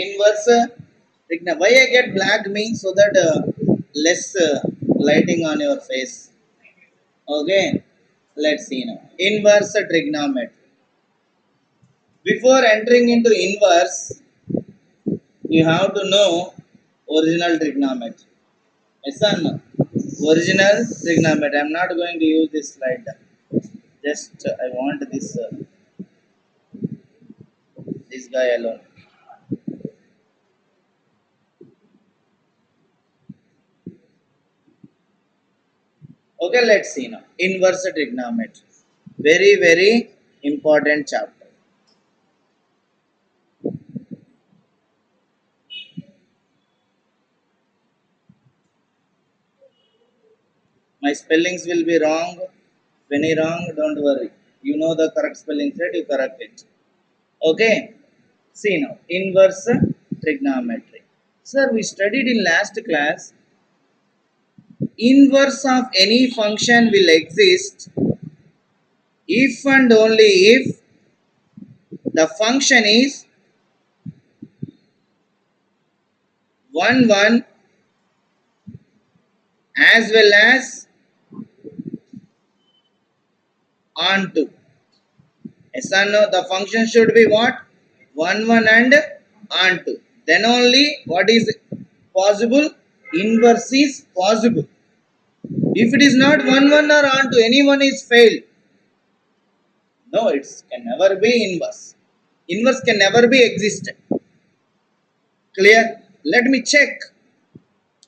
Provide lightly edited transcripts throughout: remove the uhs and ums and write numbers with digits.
Inverse why I get black means so that less lighting on your face. Okay, let's see now. Inverse trigonometry. Before entering into inverse, you have to know original trigonometry. Yes or no? Original trigonometry. I'm not going to use this slide. Just I want this guy alone. Okay, let's see now. Inverse trigonometry. Very, very important chapter. My spellings will be wrong. If any wrong, don't worry. You know the correct spelling set, you correct it. Okay. See now. Inverse trigonometry. Sir, we studied in last class. Inverse of any function will exist if and only if the function is 1 1 as well as on 2. Yes or no? The function should be what? 1 1 and on 2. Then only what is possible? Inverse is possible. If it is not 1 1 or on 2, anyone is failed. No, it can never be inverse. Inverse can never be existent. Clear? Let me check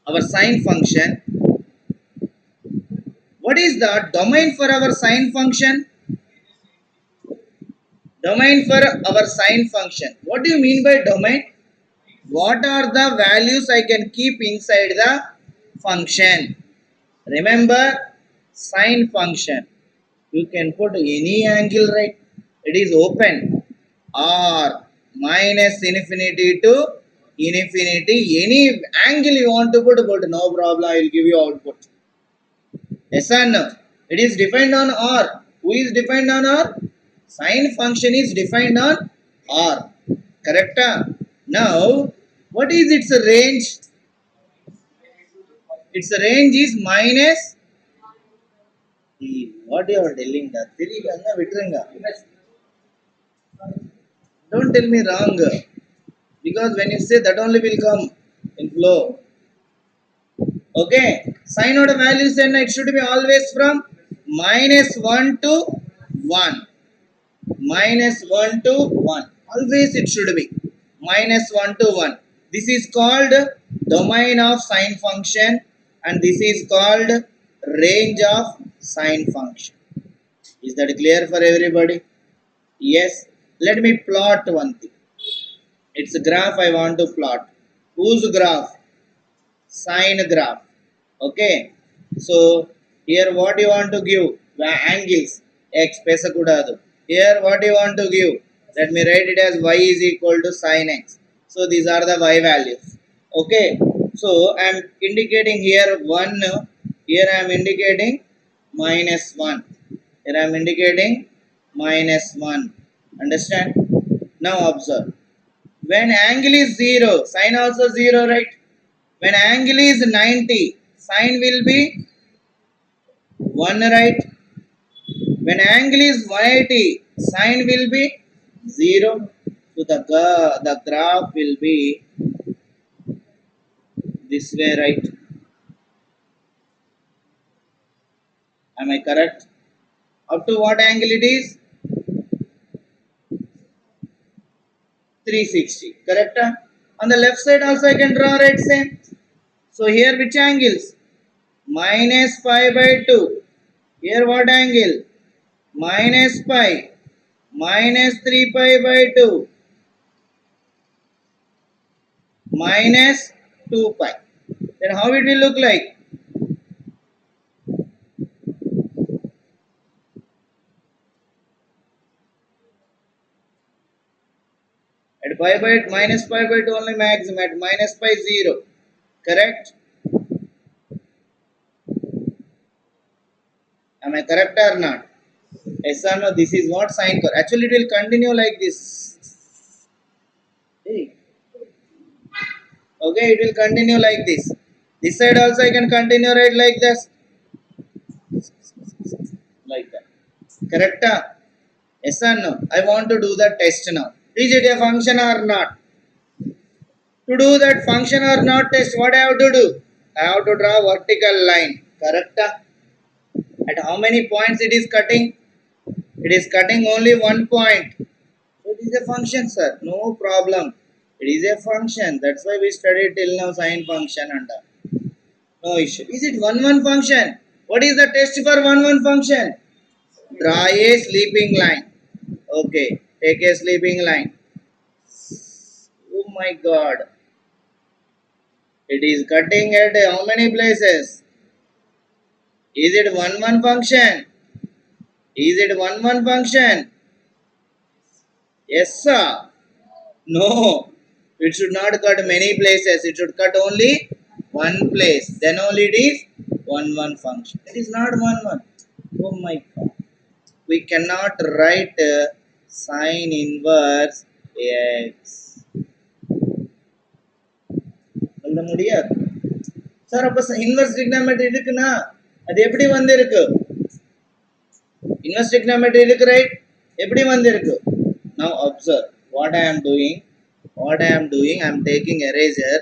our sine function. What is the domain for our sine function? Domain for our sine function. What do you mean by domain? What are the values I can keep inside the function? Remember, sine function. You can put any angle, right? It is open. Or minus infinity to infinity. Any angle you want to put, but no problem. I will give you output. Yes or no? It is defined on R. Who is defined on R? Sine function is defined on R. Correct? Now, what is its range? Its range is minus. What you are telling? Don't tell me wrong. Because when you say that only will come in flow. Okay. Sine order values then it should be always from minus 1 to 1. Minus 1 to 1. Always it should be minus 1 to 1. This is called domain of sine function and this is called range of sine function. Is that clear for everybody? Yes. Let me plot one thing. It's a graph I want to plot. Whose graph? Sine graph. Okay. So here what you want to give? Angles. X pesakudadu. Here what you want to give? Let me write it as y is equal to sine x. So these are the y values. Okay. So I am indicating here 1. Here I am indicating minus 1. Here I am indicating minus 1. Understand? Now observe. When angle is 0, sine also 0, right? When angle is 90, sine will be 1, right? When angle is 180, sine will be 0. So the graph will be this way, right? Am I correct? Up to what angle it is? 360. Correct? On the left side also I can draw right same. So here which angles? Minus pi by 2. Here what angle? Minus pi. Minus 3 pi by 2. Minus 2 pi. Then how it will look like? At pi by minus pi by 2 only maximum. At minus pi 0. Correct? Am I correct or not? Yes or no? This is what sine curve. Actually, it will continue like this. Hey. Okay, it will continue like this. This side also I can continue right like this. Like that. Correct? Yes or no? I want to do the test now. Is it a function or not? To do that function or not test, what I have to do? I have to draw vertical line. Correct? At how many points it is cutting? It is cutting only 1 point. So it is a function, sir. No problem. It is a function. That's why we studied till now sine function and no issue. Is it 1 function? What is the test for 1 function? Draw a sleeping line. Okay. Take a sleeping line. Oh my god. It is cutting at how many places? Is it 1 function? Is it 1 function? Yes, sir. No. It should not cut many places. It should cut only one place. Then only it is 1 function. It is not 1. Oh my god. We cannot write sine inverse x. எழுத முடியாது sir. அப்ப inverse trigonometry இருக்குன்னா அது எப்படி வந்திருக்கு? Inverse trigonometry இருக்கு, right? எப்படி வந்திருக்கு? Now observe what I am doing. I am taking eraser.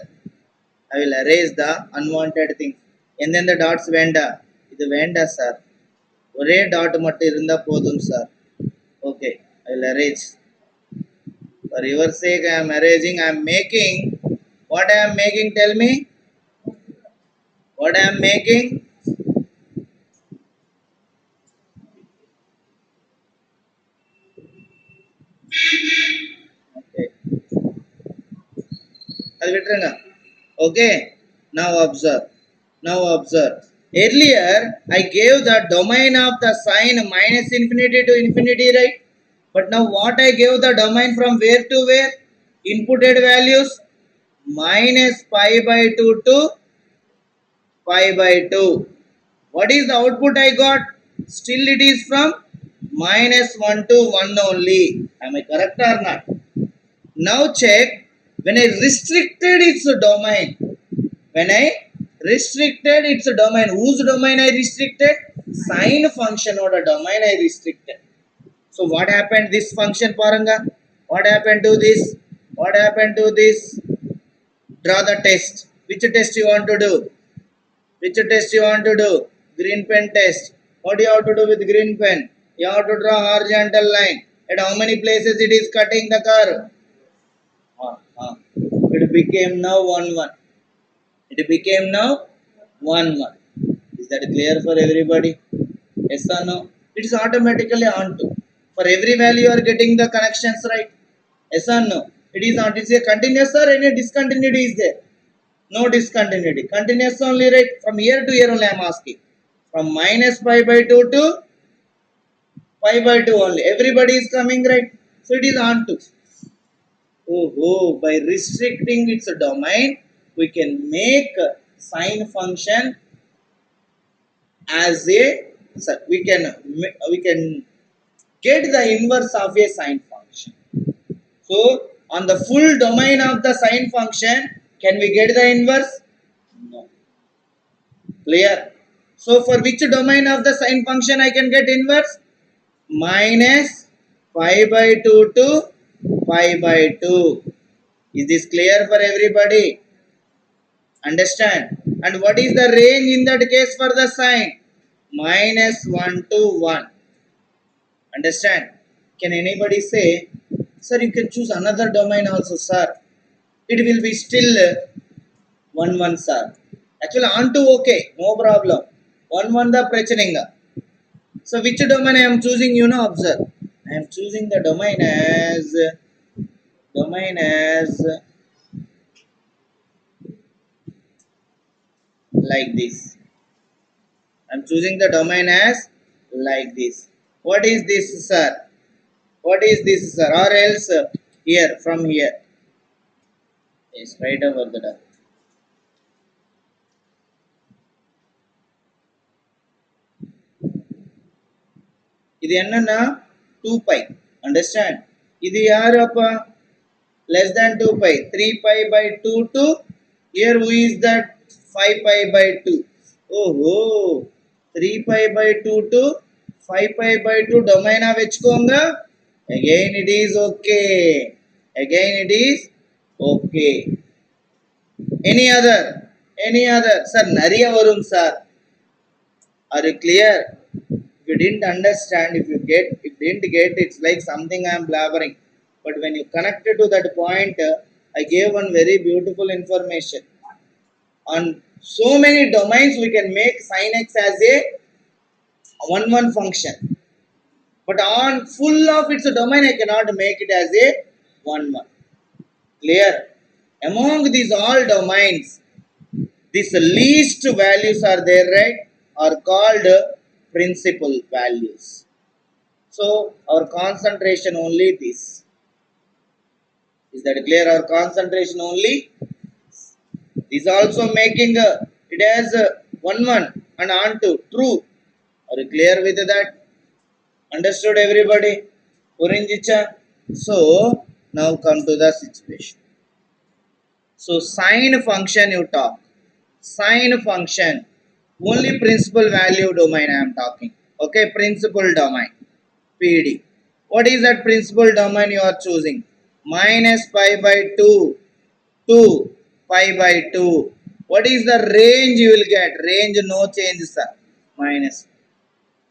I will erase the unwanted things. எந்தெந்த டாட்ஸ் வேண்டாம்? இது வேண்டாம் சார். ஒரே டாட் மட்டும் இருந்தா போதும் sir. Okay, I will erase. For your sake I am erasing. I am making. What I am making, tell me? What I am making? Okay. அது விட்டுருங்க. Okay. Now observe. Earlier I gave the domain of the sine minus infinity to infinity, right? But now what I gave the domain from where to where? Inputted values minus pi by 2 to pi by 2. What is the output I got? Still it is from minus 1 to 1 only. Am I correct or not? Now check when I restricted its domain. When I restricted its domain, whose domain I restricted? Sine function or the domain I restricted. So what happened? This function paranga. What happened to this? What happened to this? Draw the test. Which test you want to do? Which test you want to do? Green pen test. What do you have to do with green pen? You have to draw horizontal line. At how many places it is cutting the curve? It became now 1. It became now 1. Is that clear for everybody? Yes or no? It is automatically onto. For every value you are getting the connections, right? Yes or no? It is not. It is a continuous or any discontinuity is there? No discontinuity. Continuous only, right? From year to year only I am asking. From minus pi by 2 to pi by 2 only. Everybody is coming, right? So it is onto. By restricting its domain, we can make sine function as a, we can get the inverse of a sine function. So on the full domain of the sine function, can we get the inverse? No. Clear? So for which domain of the sine function I can get inverse? Minus pi by 2 to pi by 2. Is this clear for everybody? Understand? And what is the range in that case for the sine? Minus 1 to 1. Understand? Can anybody say, sir, you can choose another domain also, sir? It will be still 1, sir. Actually, onto okay, no problem. 1 the prachinga. So which domain I am choosing, you know, observe. I am choosing the domain as like this. I am choosing the domain as like this. What is this, sir? What is this, sir? Or else here, from here. Yes, right over the top. இது என்னன்னா 2 pi. Understand? இது யாரு அப்பா? Less than 2 pi. 3 pi by 2 to Here who is that? 5 pi by 2. Oh, 3 pi by 2 to 5 pi by 2 domain of vechkonga. Again it is okay. Again it is okay. Any other? Any other? Sir, Nariya Varum sir. Are you clear? If you didn't understand, if you didn't get, it's like something I am blabbering. But when you connected to that point, I gave one very beautiful information. On so many domains, we can make sin x as a one function. But on full of its domain, I cannot make it as a one. Clear? Among these all domains, these least values are there, right? Are called principal values. So our concentration only this. Is that clear? Our concentration only. Is also making it as one and on to true. Are you clear with that? Understood everybody? Purinjicha. So now come to the situation. So sine function you talk. Sine function. Only principal value domain I am talking. Okay, principal domain. PD. What is that principal domain you are choosing? Minus pi by 2 to pi by 2. What is the range you will get? Range no change sir. Minus.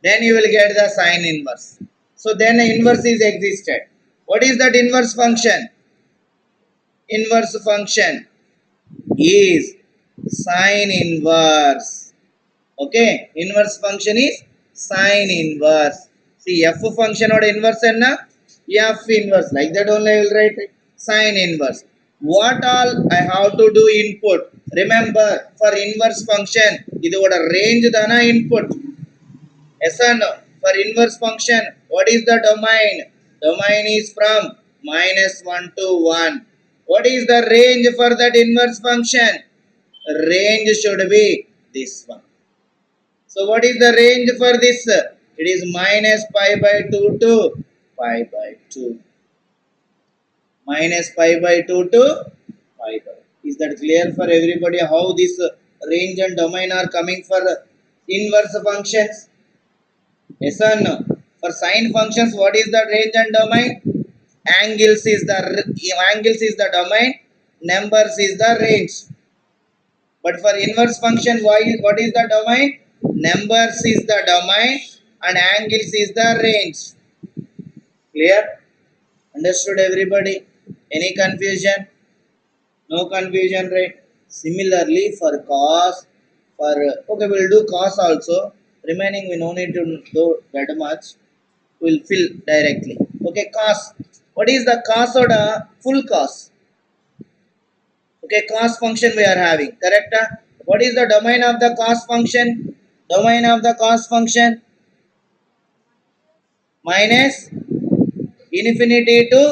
Then you will get the sine inverse. So then inverse is existed. What is that inverse function? Inverse function is sine inverse. Okay, inverse function is sine inverse. See, f function or inverse and f inverse, like that only I will write it. Sine inverse. What all I have to do input? Remember, for inverse function, this is a range dana input. Yes or no? For inverse function, what is the domain? Domain is from -1 to 1. What is the range for that inverse function? Range should be this one. So what is the range for this? It is minus pi by 2 to pi by 2. Minus pi by 2 to pi by. Is that clear for everybody how this range and domain are coming for inverse functions? Yes or no? For sine functions, what is the range and domain? Angles is the domain, numbers is the range. But for inverse function, what is the domain? Numbers is the domain and angles is the range. Clear? Understood everybody? Any confusion? No confusion, right? Similarly for cos, okay, we'll do cos also. Remaining we no need to do that much. We'll fill directly. Okay, cos. What is the cos or the full cos? Okay, cos function we are having, correct? What is the domain of the cos function? Domain of the cos function minus infinity to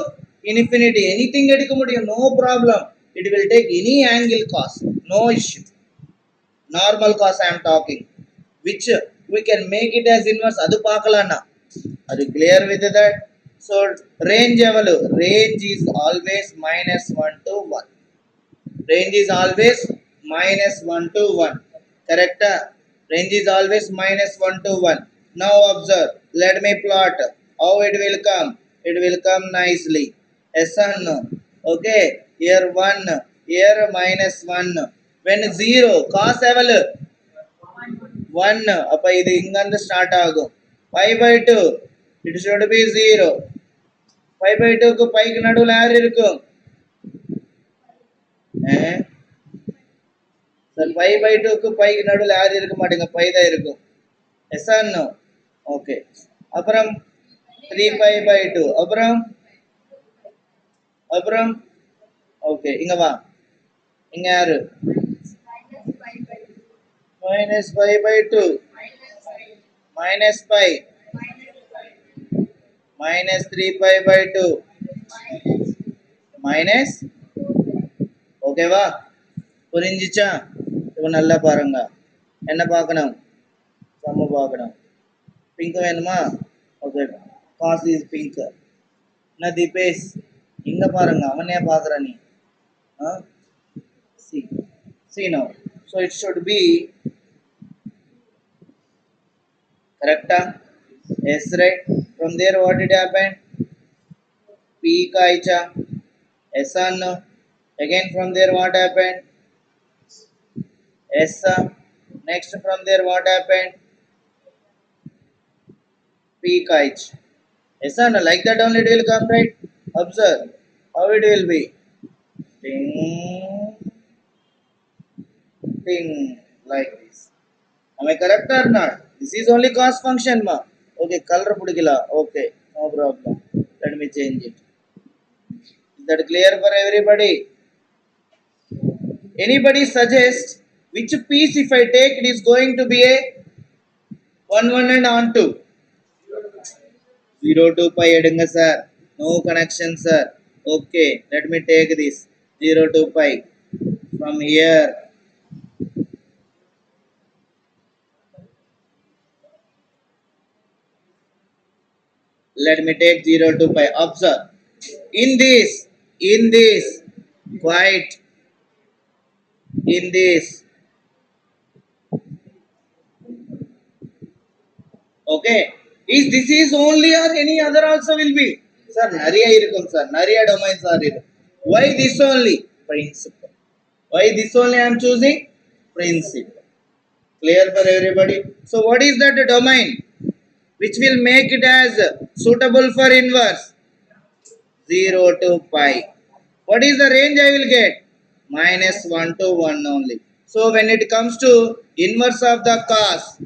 infinity. Anything edukka mudiyum, no problem. It will take any angle cos, no issue. Normal cos I am talking, which we can make it as inverse. Adu paakalana. Are you clear with that? So range is always -1 to 1. Range is always -1 to 1. Correct? Range is always -1 to 1. Now observe. Let me plot. How it will come? It will come nicely. Yes or no? Okay. Here 1. Here -1. When 0. Cos level 1. Appa idu ingand start agum. Pi by 2. It should be 0. Pi by 2 ku pi ku naduvula yaar irukum? Sir, pi by 2 க்கு pi நடுவுல யார் இருக்க மாட்டேங்க, pi தான் இருக்கும். Yes or no? Okay. அப்புறம் 3 pi by 2. அப்புறம் அப்புறம் ஓகே, இங்க வா. இங்க யாரு? minus pi by 2. minus pi. minus 3 pi by 2. minus ஓகேவா? புரிஞ்சிச்சா? இப்போ நல்லா பாருங்க. என்ன பார்க்கணும்? சம்ம பார்க்கணும். பிங்க் வேணுமா? Okay, cause is pink. என்ன தீபேஷ், இங்க பாருங்க, அவனே பார்க்குற நீ. See See now. So it should be correct. Yes, right. From there, what did happen? P kaicha. Yes or no? Again from there, what happened? Yes. Next from there, what happened? P kaich. Yes or no? Like that only it will come, right? Observe how it will be. Ding, ding, like this. Am I correct or not? This is only cost function, ma. Okay, color pudikila. Okay, no problem. Let me change it. Is that clear for everybody? Anybody suggest which piece if I take it is going to be a 1 1 and on 2? 0 2 pi edunga sir. No connection sir. Okay, let me take this 0 2 pi from here. Let me take 0 2 pi. Observe. In this, quite in this. Okay. Is this is only or any other also will be? Sir, Nariya irukum sir. Nariya domains are irukum. Why this only? Principle. Why this only I am choosing? Principle. Clear for everybody? So what is that domain? Which will make it as suitable for inverse? 0 to pi. What is the range I will get? Minus 1 to 1 only. So when it comes to inverse of the cos,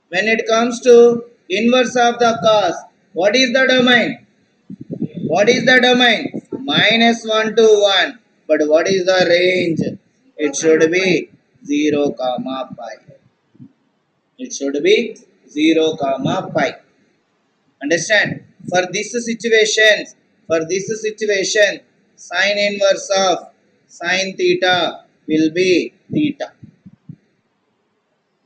when it comes to inverse of the cos, what is the domain? What is the domain? Minus 1 to 1. But what is the range? It should be 0 comma pi. It should be 0 comma pi. Understand? For this situation, sine inverse of sine theta will be theta.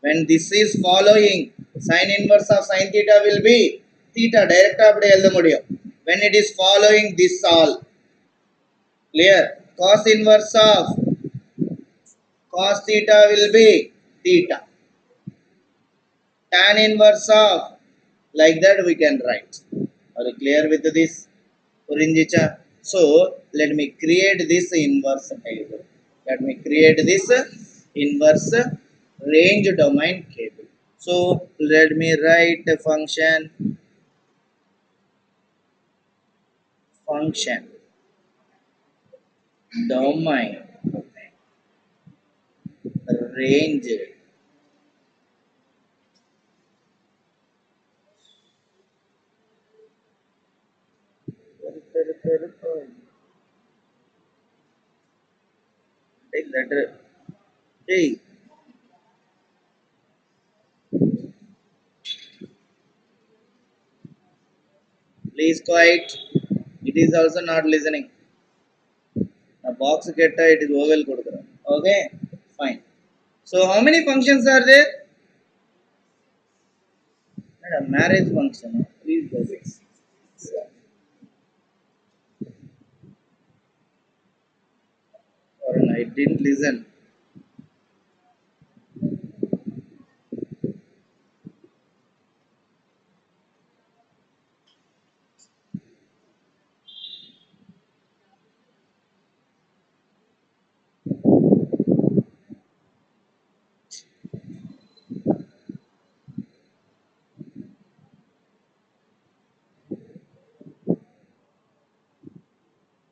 When this is following, sine inverse of sine theta will be theta. Direct appadi elda mudiyum. When it is following this all, clear? Cos inverse of cos theta will be theta. Tan inverse of, like that we can write. Are you clear with this? Purinjicha. So let me create this inverse table. Let me create this inverse range domain cable. So let me write a function domain range. Take that. Hey, please quiet. It is also not listening. A box ketta it is oval kodukara. Okay, fine. So how many functions are there? A marriage function. Please go. Or I didn't listen.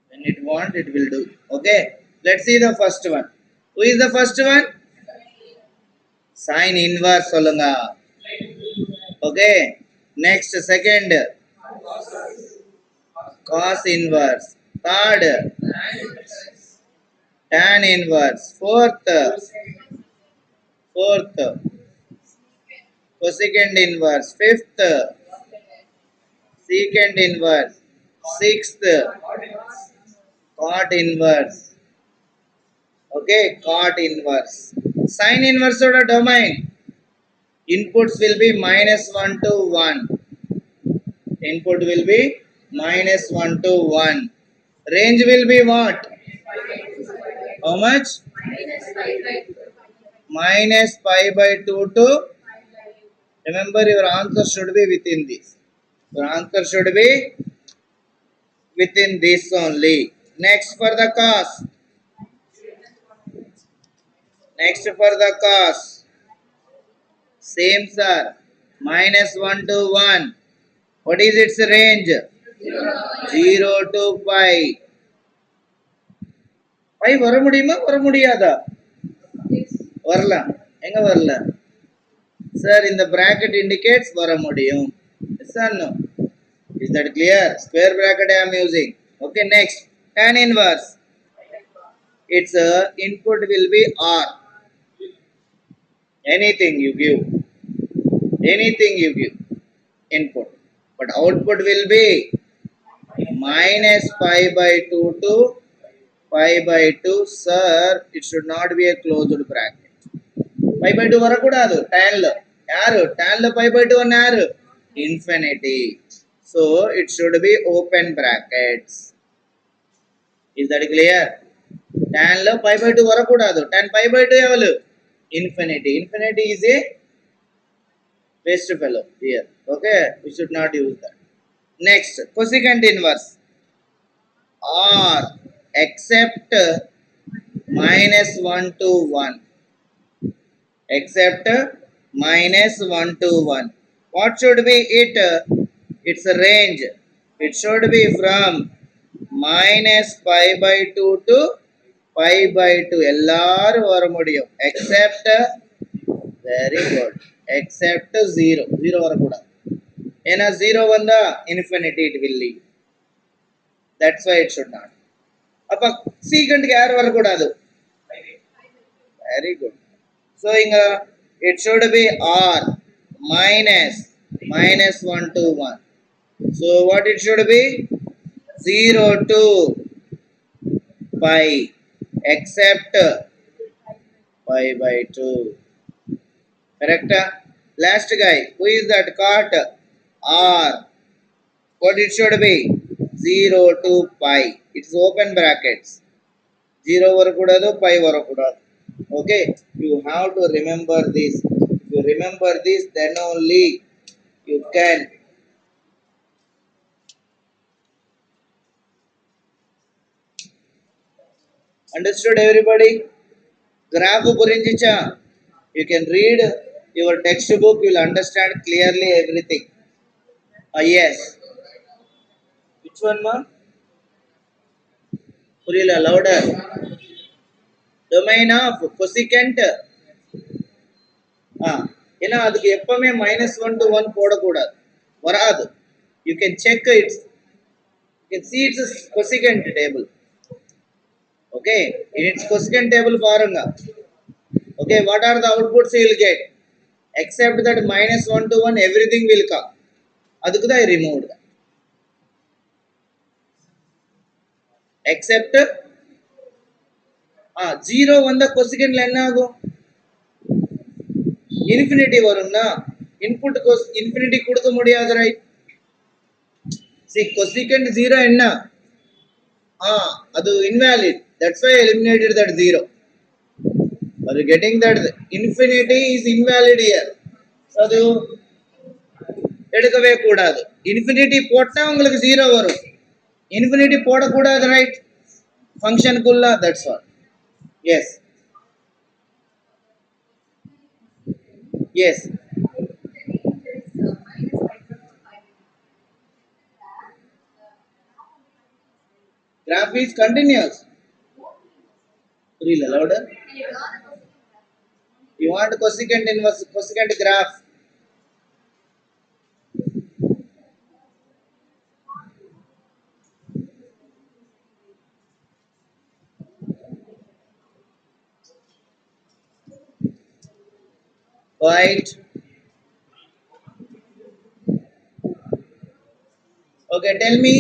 When it want, it will do. Okay. Let's see the first one. Who is the first one? Sine inverse solunga. Okay. Next, second, cos inverse. Third, tan inverse. Fourth, cosecant inverse. Fifth, secant inverse. Sixth, cot inverse. Okay, cot inverse. Sine inverse of the domain. Inputs will be minus 1 to 1. Input will be minus 1 to 1. Range will be what? How much? minus pi by 2 to, remember your answer should be within this. Your answer should be within this only. Next for the cos. Next for the cos. Same sir. Minus 1 to 1. What is its range? 0 to pi. Pi வர முடியுமா வர முடியாதா? வரலாம். எங்க வரல? Sir, in the bracket indicates வர முடியும். Yes or no? Is that clear? Square bracket I am using. Okay, next. Tan inverse. Its input will be R. Anything you give. Anything you give. Input. But output will be minus pi by 2 to pi by 2. Sir, it should not be a closed bracket. Pi by 2 varakudadu. Tan lo. Yaru. Tan lo pi by 2 yaru. Infinity. So, it should be open brackets. Is that clear? Tan lo pi by 2 varakudadu. Tan pi by 2 evalu? Infinity. Infinity is a waste fellow here. Okay? We should not use that. Next, cosecant inverse. R except minus 1 to 1. Except minus 1 to 1. What should be it? Its range. It should be from minus pi by 2 to pi by 2. Ellaru vara mudiyum. Except, very good. Except 0. 0 varakuda. Ena 0 vanda infinity it will leave. That's why it should not. Appa secant ku yaru varakudadu. Very good. So it should be R minus 1 to 1. So what it should be? 0 to pi except pi by 2. Correct? Last guy, who is that? Cot R. What it should be? 0 to pi. It's open brackets. 0 varakudadu, pi varakudadu. Okay, you have to remember this. If you remember this, then only you can understood everybody. Graph gurinchicha. You can read your textbook. You will understand clearly everything. Yes. Which one, ma? Purila louder. Domain of cosecant. ஏன்னா அதுக்கு எப்பவுமே -1 to 1 போடக்கூடாது, வராது. You can check it. You can see its cosecant table. Okay, in its cosecant table பாருங்க. Okay, what are the outputs you will get? Except that -1 to 1 everything will come. அதுக்கு தான் I removed that. Except 0 வந்த cosecantல என்ன ஆகும்? Infinity வரும்னா input infinity கொடுக்க முடியாது, right? See, cosecant 0 என்ன? அது invalid. That's why I eliminated that 0. Are you getting that? Infinity is invalid here. So அது எடுக்கவே கூடாது. Infinity போட்டா உங்களுக்கு 0 வரும். Infinity போடக்கூடாது, right? Function குள்ள, that's all. Yes. Yes. Graph is continuous. Real louder. You want cosecant inverse, cosecant graph. Right. Okay, tell me,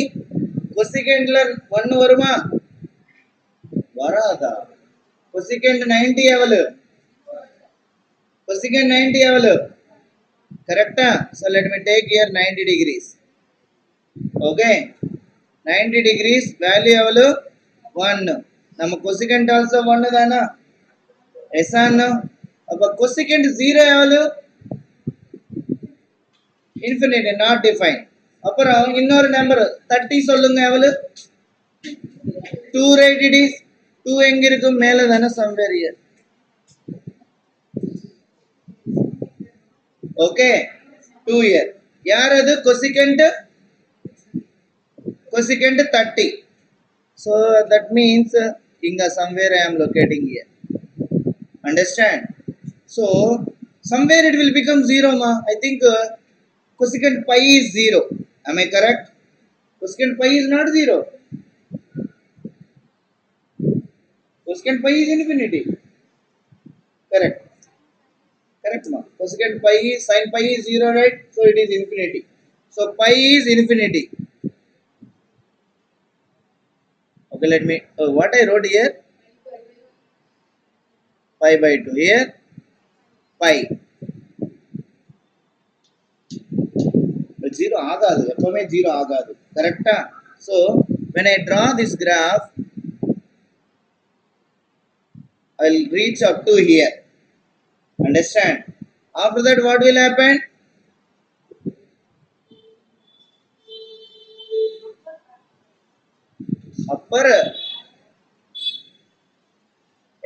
cosecant la 1 varuma? Varada. Cosecant 90 avalu. Cosecant 90 avalu. Correct? So let me take here 90 degrees. Okay, 90 degrees value avalu 1. Nama cosecant also 1 dana. Yes or no? அப்போ cosecant 0 எவ்வளவு? Infinity, not defined. அப்புறம் இன்னொரு number 30 சொல்லுங்க எவ்வளவு? 2 right it is. 2 எங்க இருக்கு? மேல தானே somewhere here. Okay, 2 here. யார் அது? cosecant 30. So that means inga somewhere I am locating here. Understand? So somewhere it will become 0 ma. I think cosecant pi is 0. Am I correct? Cosecant pi is not 0. Cosecant pi is infinity. Correct. Correct ma. Cosecant pi is, sin pi is 0, right? So it is infinity. So pi is infinity. Okay, let me, what I wrote here? Pi by 2. Here, pi. But 0 agadu. எப்பவுமே 0 ஆகாது. Correct? So when I draw this graph, I will reach up to here. Understand? After that, what will happen? Upper.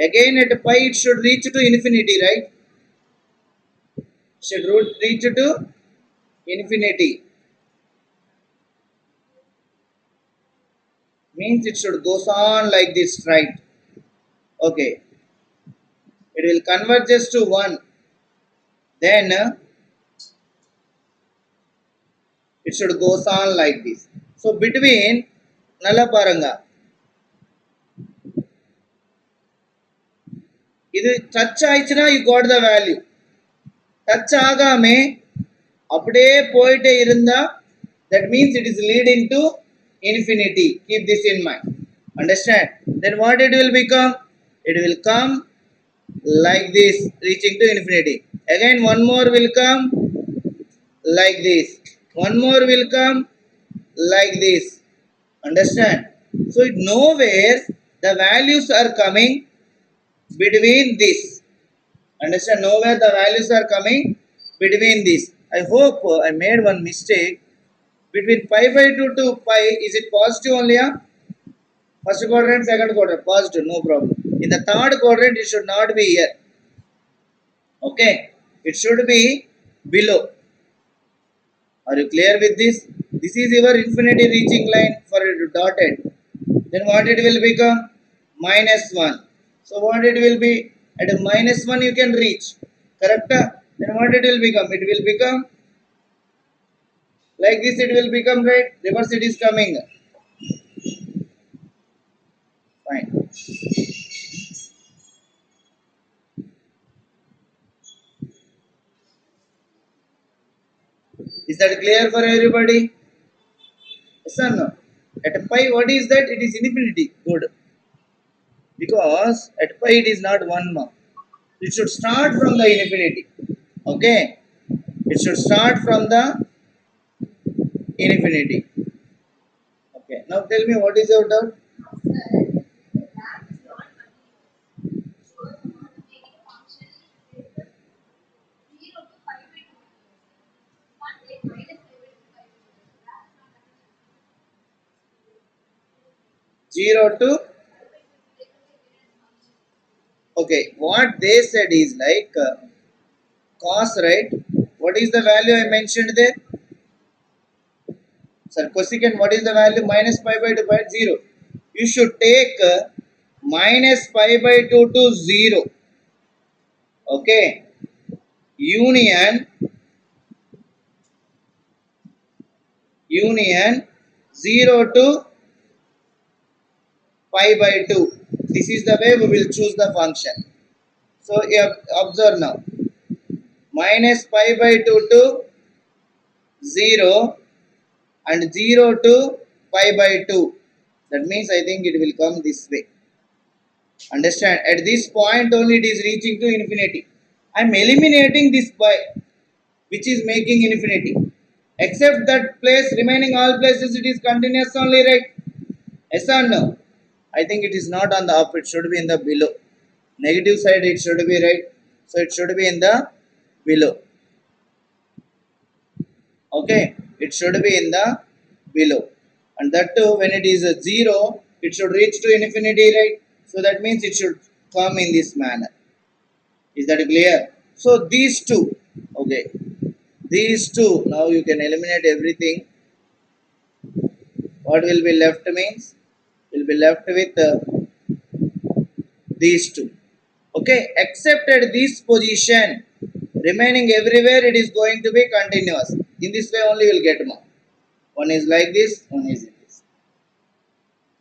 Again at pi, it should reach to infinity, right? Should reach to infinity. Means it should goes on like this, right? Okay. It will converges to 1. Then it should goes on like this. So between nalla paranga, இது touch ஆயிடுச்சுன்னா you got the value. Touch ஆகாம அப்படியே போயிட்டே இருந்தா that means it is leading to infinity. Keep this in mind. Understand? Then what it will become? It will come like this, reaching to infinity. Again one more will come like this. One more will come like this. Understand? So it nowhere the values are coming between this. Understand? Nowhere the values are coming between this. I hope I made one mistake. Between pi by 2 to pi, is it positive only? First quadrant, second quadrant, positive, no problem. In the third quadrant, it should not be here. Okay, it should be below. Are you clear with this? This is your infinity reaching line for dotted. Then what it will become? -1. So what it will be? At -1 you can reach. Correct? Then what it will become? It will become like this. It will become, right? Reverse it is coming. Fine. Is that clear for everybody? Yes or no? At pi, what is that? It is infinity. Good. Because at pi it is not 1 mark. It should start from the infinity. Okay? It should start from the infinity. Okay. Now tell me, what is your doubt? Zero to, okay, what they said is like cos, right? What is the value I mentioned there? Sir, cosecant, what is the value? Minus pi by 2 by 0. You should take minus pi by 2 to 0. Okay. Union 0 to pi by 2. This is the way we will choose the function. So observe now. Minus pi by 2 to 0 and 0 to pi by 2. That means I think it will come this way. Understand? At this point only it is reaching to infinity. I am eliminating this pi, which is making infinity. Except that place, remaining all places it is continuous only, right? Yes or no? I think it is not on the up, it should be in the below. Negative side it should be, right? So it should be in the below. Okay, it should be in the below, and that too when it is a 0 it should reach to infinity, right? So that means it should come in this manner. Is that clear? So these two, okay, these two, now you can eliminate everything. What will be left means will be left with these two. Okay, excepted this position, remaining everywhere it is going to be continuous. In this way only you will get mark. One is like this, one is in this.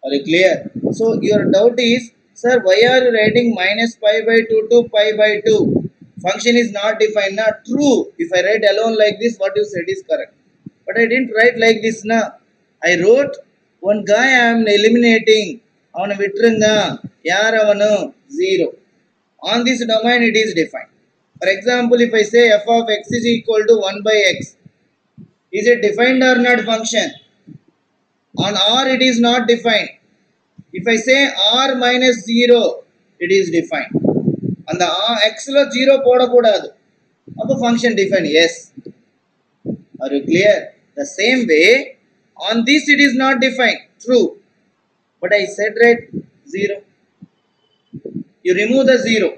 Are you clear? So your doubt is, sir, why are you writing minus pi by 2 to pi by 2? Function is not defined. Not true. If I write alone like this, what you said is correct. But I didn't write like this now. I wrote one guy I am eliminating. Avana vitrunga. Yar avanu? 0. On this domain it is defined. For example, if I say f of x is equal to 1 by x, is it defined or not function? On R it is not defined. If I say R minus 0, it is defined. On the x lo 0 podakudadu. Appo function defined. Yes. Are you clear? The same way, on this it is not defined. True. But I said right 0. You remove the 0,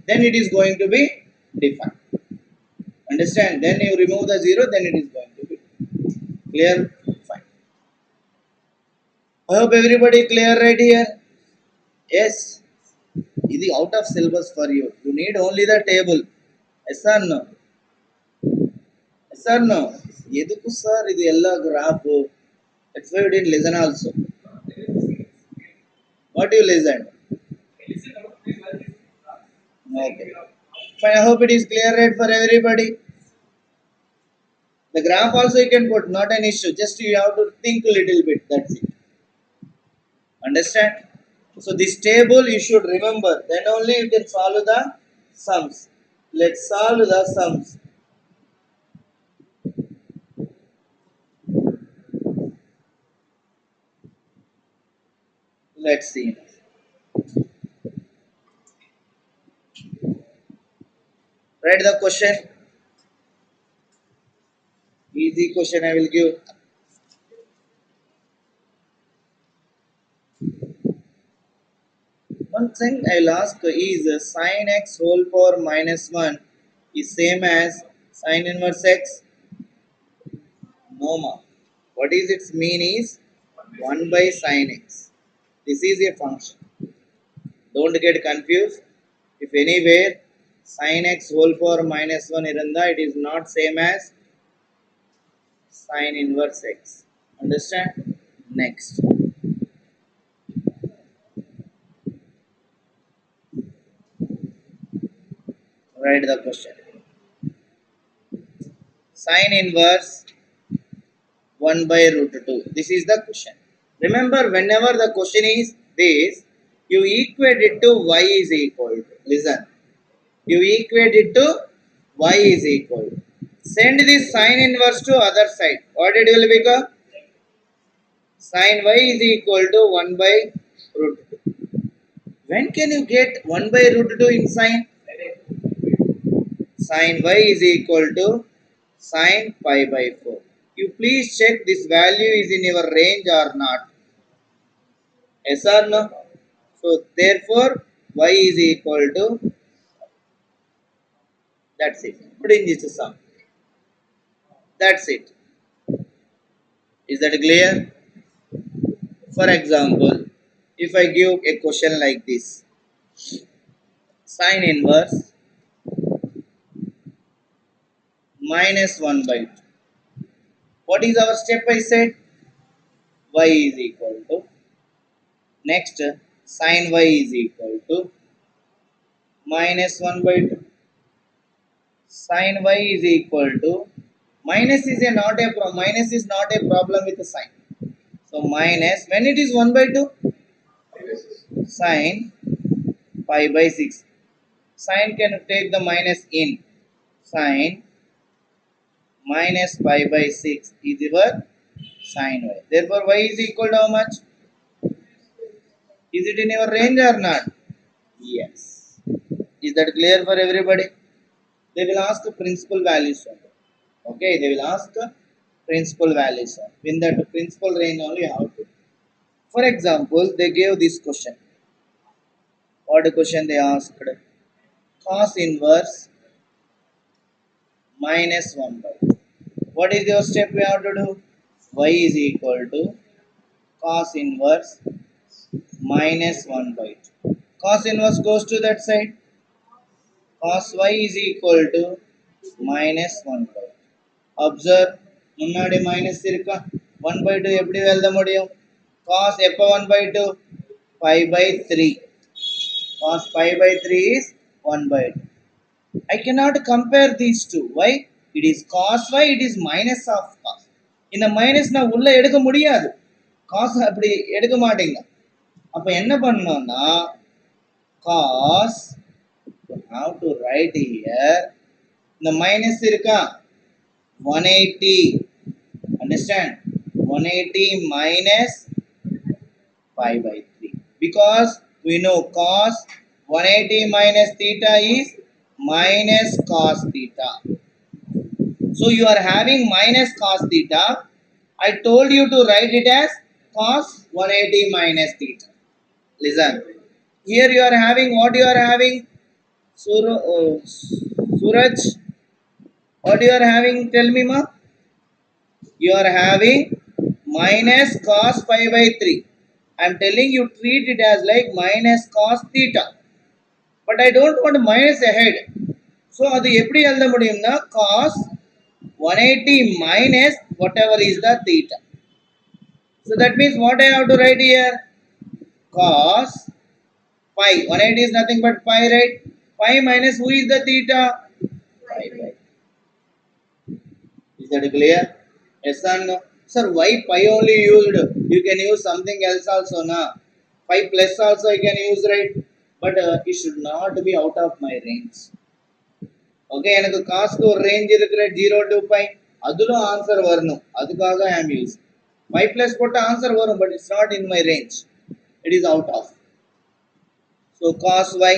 then it is going to be defined. Understand? Then you remove the 0, then it is going to be clear. Fine. I hope everybody clear right here. Yes. This is out of syllabus for you. You need only the table. Yes or no? Yes or no? Yeduku sir, this is all graph. That's why you didn't listen also. What you listened? Okay. Fine. I hope it is clear right for everybody. The graph also you can put, not an issue. Just you have to think a little bit. That's it. Understand? So this table you should remember. Then only you can solve the sums. Let's solve the sums. Let's see. Write the question. Easy question I will give. One thing I will ask is sin x whole power minus 1 is same as sin inverse x? No ma. What is its mean is 1 by sin x. This is a function. Don't get confused. If anywhere sin x whole power minus 1 iranda, it is not same as sin inverse x. Understand? Next. Write the question. Sin inverse 1 by root 2. This is the question. Remember, whenever the question is this, you equate it to y is equal to. Listen. You equate it to y is equal to. Send this sin inverse to other side. What it will become? Sin y is equal to 1 by root 2. When can you get 1 by root 2 in sin? Sin y is equal to sin pi by 4. You please check this value is in your range or not. Yes or no? So therefore y is equal to, that's it. Put in this sum. That's it. Is that clear? For example, if I give a question like this, sin inverse minus 1 by 2. What is our step I said? Y is equal to, next sin y is equal to minus 1 by 2. Sin y is equal to, minus is not a problem with the sign. So minus, when it is 1 by 2, sin pi by 6. Sin can take the minus in. Sin minus pi by 6 is your sin y. Therefore y is equal to how much? Is it in your range or not? Yes. Is that clear for everybody? They will ask principal values only. Okay, they will ask principal values. In that principal range only how to. For example, they gave this question. What question they asked? Cos inverse minus 1 by 2. What is your step we have to do? Y is equal to cos inverse minus 1 by 2. Cos inverse goes to that side. Cos y is equal to minus 1 by 2. Observe, முன்னாடி minus இருக்கா 1 by 2 எப்படி எழுத முடியும்? Cos எப்போ 1 by 2? pi by 3. Cos pi by 3 is 1 by 2. I cannot compare these two. Why? It is cos y, it is minus of cos. இந்த minus நான் உள்ள எடுக்க முடியாது. Cos அப்படி எடுக்க மாட்டீங்க. அப்ப என்ன பண்ணணும்னா cos, you have to write here, இந்த மைனஸ் இருக்கா 180, understand, 180 minus pi by 3, because we know cos 180 minus theta is minus cos theta. So you are having minus cos theta. I told you to write it as cos 180 minus theta. Listen, here you are having, what you are having? Suraj, what you are having? Tell me, ma. You are having minus cos pi by 3. I am telling you treat it as like minus cos theta. But I don't want minus ahead. So அது எப்படி எழுத முடியும்னா cos 180 minus whatever is the theta. So that means what I have to write here? Cos pi. 180 is nothing but pi, right? Pi minus who is the theta? Pi by. Is that clear? Yes or no? Sir, why pi only used? You can use something else also, na? Pi plus also I can use, right? But it should not be out of my range. Okay, எனக்கு காஸ்க்கு ஒரு range இருக்கிற 0 to pi, அதுலும் answer வரணும், அதுக்காக I am using. Pi plus போட்ட answer வரும், but it's not in my range. It is out of. So cos y.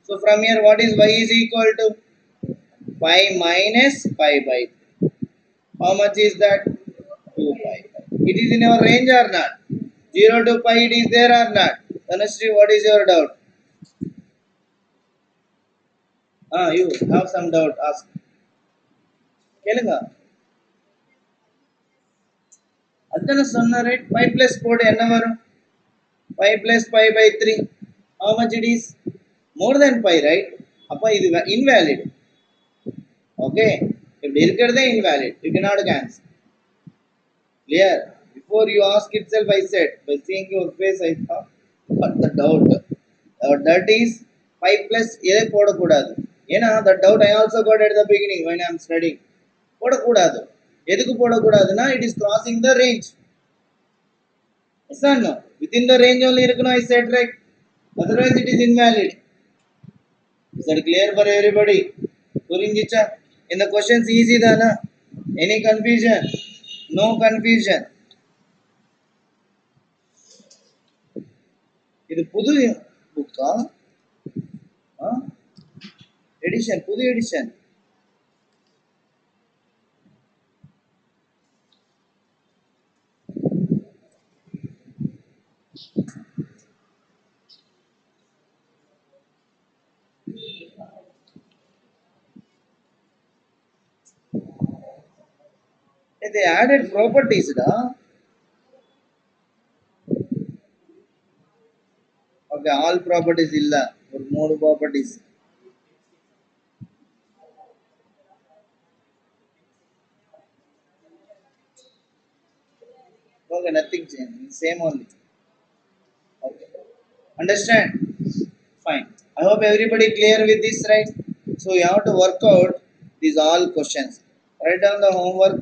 So from here what is y is equal to? Pi minus pi by 3. How much is that? 2 pi. It is in your range or not? 0 to pi it is there or not? Tanushree, what is your doubt? You have some doubt, ask. கேளுங்க. அதான சொன்ன, right? Pi plus போடு என்ன வரும்? Pi plus pi by 3. How much it is? More than pi, right? அப்ப இது invalid. Okay? இப்படி இருக்கிறதே invalid. You cannot cancel. Clear? Before you ask itself, I said, by seeing your face, I thought, what the doubt? That is pi plus எதை போடக்கூடாது. ஏன்னா that doubt I also got at the beginning when I am studying. போடக்கூடாது. எதுக்கு போடக்கூடாதுன்னா it is crossing the range. Yes or no? Within the range only இருக்கணும், I said, right? Otherwise it is invalid. Is that clear for everybody? புரிஞ்சிச்சா? இந்த questions easy தானா? Any confusion? No confusion. இது புது புக்கா? Edition, புது edition. They added properties, da. Okay, all properties illa, or more properties. Okay, nothing changed, same only. Okay, understand? Fine. I hope everybody clear with this, right? So you have to work out these all questions. Write down the homework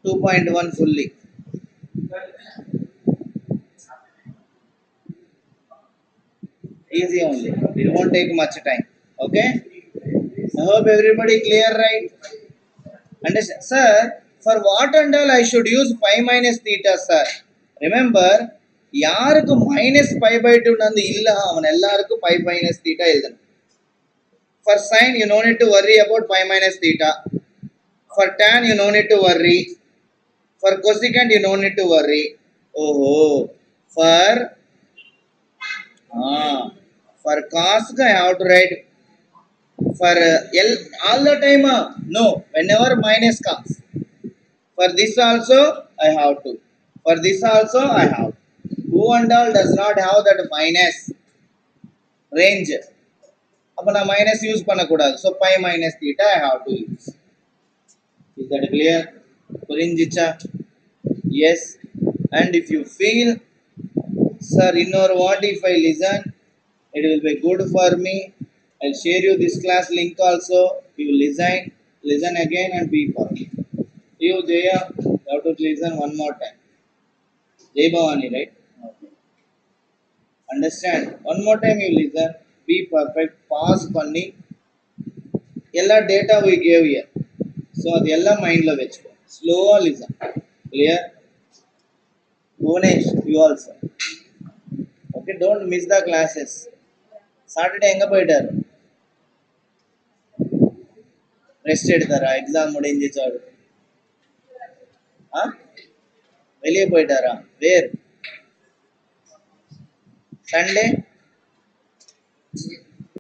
2.1 fully. Easy only. It won't take much time. Okay? I hope everybody clear, right? Understand? Sir, for what and all I should use pi minus theta, sir? Remember, யாருக்கு minus pi by 2 Nandu இல்ல அவன் எல்லாருக்கும் pi minus theta எழுதணும். For sine, you no need to worry about pi minus theta. For tan, you no need to worry. For cosecant, you no need to worry. Oh, ah, for cos, I have to write for L all the time. No, whenever minus comes. For this also, I have to. For this also, I have. Who and all does not have that minus range. அப்போ நான் minus use பண்ணக்கூடாது. So by minus theta I have to use. Is that clear? புரிஞ்சிச்சா? Yes. And if you feel sir இன்னொரு what if I listen, it will be good for me, I'll share you this class link also, you listen again and be perfect. You Jaya, you have to listen one more time. Jay Bhavani, right? Okay. Understand? One more time you listen, be perfect, pause panni ella data we gave here, so adu ella mind lo vechuko, slow listen. Clear? Bhunesh, you also. Okay, don't miss the classes. Saturday எங்க போயிட்டாரு? Rest எடுத்தாரா? Exam முடிஞ்சிச்சாரு? வெளியே போயிட்டாரா? வேர்? Sunday